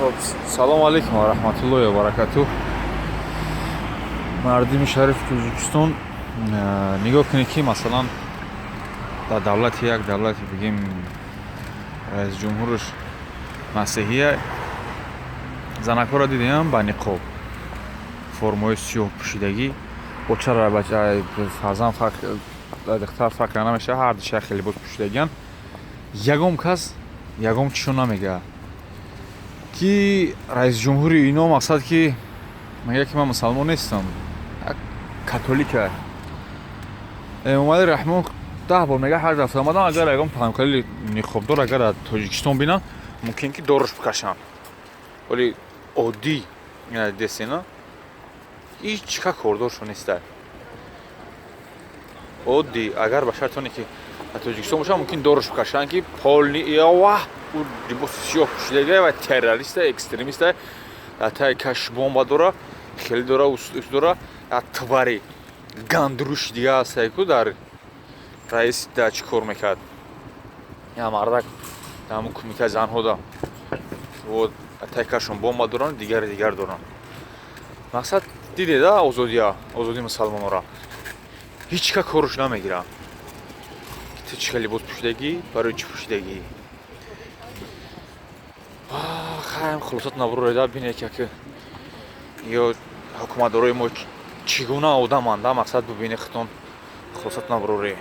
خب سلام علیکم و رحمت الله و برکاته. مردم شریف توزیکستان نگاه کنید که مثلا در دولت یک دولت بگیم رئیس جمهورش مسیحیه، زنک‌ها را دیدیم با نقاب فرمای سیاه پوشیدگی با چرا بچه فرزن فرق دختر فرق نمیشه، هر دوش خیلی لباس پوشیدگیان. یگم کس یگم چیشون نمیگه که رئیس جمهوری اینا مقصد که میگه که من مسلمان نیستم، کاتولیکه. اومد رحمان 10 بار میگه هر دفعه اومدن اگر یگم پنکالی نقاب دار اگر در تاجیکستان بینن ممکن که دارش بکشن، ولی عادی یعنی دستینا هیچ کا کوردورشون نیست. عادی اگر به شرطی که تاجیکستان باشه ممکن دارش بکشن که پول یا واه او لباس سیاه پوشیده و تروریست اکستریمیست تا کش بمب داره خیلی داره اوست داره اتباری گاندروش دیگه است که در رئیس داچ کار میکرد یا مردک تمام کمیته زنها دا و تا کشون بمب دارن دیگر دارن. مقصد دیده دا آزادی مسلمان را هیچ کا کارش نمیگیره. چه لباس پوشیدگی برای چی پوشیدگی خیلی خلاصات نبروده بینه که یا حکومت دارای ما چگونه آدم مانده مقصد ببینه خطون خلاصات نبروده.